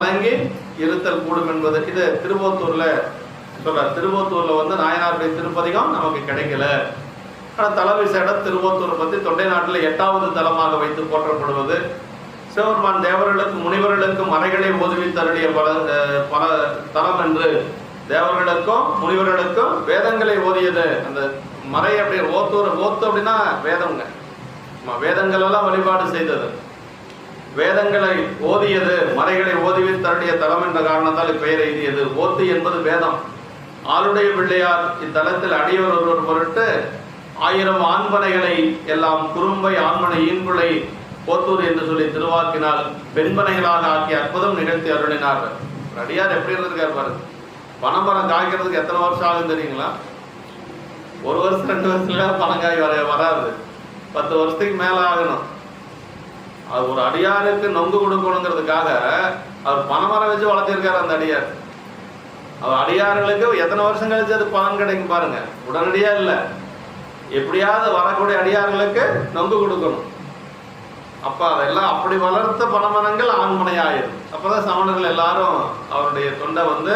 வழங்கி இருத்தல் கூடும் என்பது இது திருவோத்தூர்ல சொல்ற. திருவோத்தூர்ல வந்து நாயனாருடைய திருப்பதிகம் நமக்கு கிடைக்கல. ஆனால் தலவிசேட திருவோத்தூரை பற்றி தொண்டை நாட்டில் 8வது தலமாக வைத்து போற்றப்படுவது. சிவபெருமான் தேவர்களுக்கும் முனிவர்களுக்கும் மறைகளை ஓதுவி தருடைய பல தலம் என்று தேவர்களுக்கும் முனிவர்களுக்கும் வேதங்களை ஓதியது. அந்த மறை அப்படி ஓத்து அப்படின்னா வேதங்க, வேதங்கள் எல்லாம் வழிபாடு செய்தது, வேதங்களை ஓதியது, மறைகளை ஓதுவி தருடைய தலம் என்ற காரணத்தால் பெயர் எழுதியது. ஓத்து என்பது வேதம். ஆளுடைய பிள்ளையார் இத்தலத்தில் அடியவர் ஒருவர் பொருட்டு 1000 ஆண்பனைகளை எல்லாம் குறும்பை ஆண்மனை ஈன்புளை போத்தூர் என்று சொல்லி திருவாக்கினால் பெண்பனைகளாக ஆக்கி அற்புதம் நிகழ்த்தி அருளினார். அடியார் எப்படி இருந்திருக்காரு பாருங்க. பனைமரம் காய்க்கிறதுக்கு எத்தனை வருஷம் ஆகும் தெரியுங்களா? 1 வருஷம் 2 வருஷத்துல பனங்காய் வராது, 10 வருஷத்துக்கு மேல ஆகணும். அது ஒரு அடியாருக்கு நொங்கு கொடுக்கணுங்கிறதுக்காக அவர் பனைமரம் வச்சு வளர்த்திருக்காரு அந்த அடியார். அவர் அடியார்களுக்கு எத்தனை வருஷம் கழிச்சு அது பலன் கிடைக்கும் பாருங்க. உடனடியா இல்லை, எப்படியாவது வரக்கூடிய அடியார்களுக்கு நொங்கு கொடுக்கணும். அப்ப அதெல்லாம் அப்படி வளர்த்த பனைமரங்கள் ஆண்மனை ஆயிரும். அப்பதான் சமணர்கள் எல்லாரும் அவருடைய தொண்டை வந்து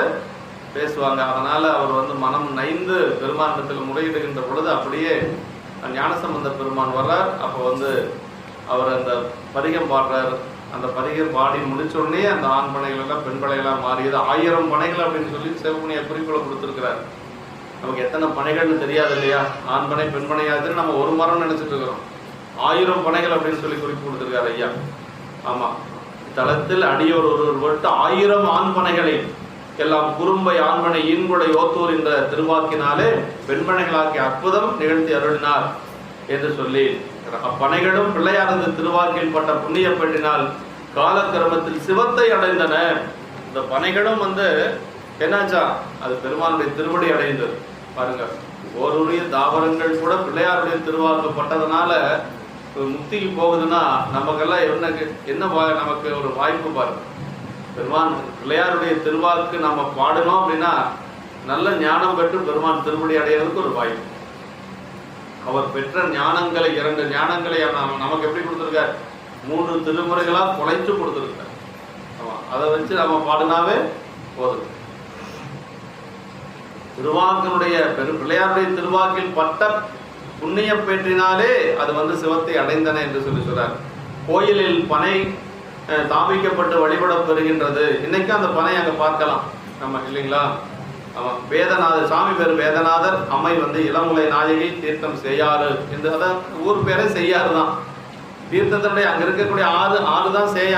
பேசுவாங்க. அதனால அவர் வந்து மனம் நைந்து பெருமானத்தில் முறையிடுகின்ற பொழுது அப்படியே ஞானசம்பந்த பெருமான் வர்றார். அப்போ வந்து அவர் அந்த பதிகம் பாடுறார். அந்த பதிகம் பாடி முடிச்சோடனே அந்த ஆண் பனைகள் எல்லாம் பெண் பனைகளாக மாறியது. 1000 பனைகள் அப்படின்னு சொல்லி சிவபுண்ணிய குறிப்புகளை கொடுத்துருக்கிறார். நமக்கு எத்தனை பனைகள்னு தெரியாது இல்லையா? ஆண் பனை பெண் பனையாதுன்னு நம்ம ஒரு மரம் நினைச்சிட்டு இருக்கிறோம். 1000 பனைகள் அப்படின்னு சொல்லி குறிப்பு கொடுத்துருக்காரு ஐயா. ஆமா, தளத்தில் அடியோர் ஒருவர் விட்டு 1000 ஆண் பனைகளை எல்லாம் குறும்பை ஆண்மனை ஈன்குடை ஓத்தூர் என்ற திருவாக்கினாலே பெண்பனைகளாக்கி அற்புதம் நிகழ்த்தி அருளினார் என்று சொல்லி, அப்பனைகளும் பிள்ளையாரது திருவாக்கில் பட்ட புண்ணிய பெண்ணினால் காலக்கிரமத்தில் சிவத்தை அடைந்தன. இந்த பனைகளும் வந்து என்னாச்சா? அது பெருமானுடைய திருவடி அடைந்தது பாருங்க. ஓருடைய தாவரங்கள் கூட பிள்ளையாருடைய திருவாக்கு பட்டதுனால முக்திக்கு போகுதுன்னா நமக்கெல்லாம் என்ன நமக்கு ஒரு வாய்ப்பு பாருங்க. பெருமான் பிள்ளையாருடைய திருவாக்கு நம்ம பாடணும் அப்படின்னா நல்ல ஞானம் பெற்று பெருமான் திருவடி அடைகிறதுக்கு ஒரு வாய்ப்பு. அவர் பெற்ற ஞானங்களை 2 ஞானங்களை நமக்கு எப்படி கொடுத்துருக்கார்? 3 திருமுறைகளா குலைச்சு கொடுத்துருக்கார். அதை வச்சு நம்ம பாடினாவே போதும். திருவாக்கினுடைய பிள்ளையாருடைய திருவாக்கில் பட்ட புண்ணிய பெற்றினாலே அது வந்து சிவத்தை அடைந்தன என்று சொல்லி சொல்றார். கோயிலில் பனை தாபிக்கப்பட்டு வழிபட பெறுகின்றது. இன்னைக்கும் அந்த பனை அங்க பார்க்கலாம் நம்ம, இல்லைங்களா? ஆமாம், வேதநாதர் சாமி பேர் வேதநாதர், அம்மை வந்து இளமுலை நாயகி, தீர்த்தம் செய்யாறு என்று, அதான் ஊர் பேரே செய்யாறு தான். தீர்த்தத்தினுடைய அங்க இருக்கக்கூடிய ஆறு தான் செய்யாறு.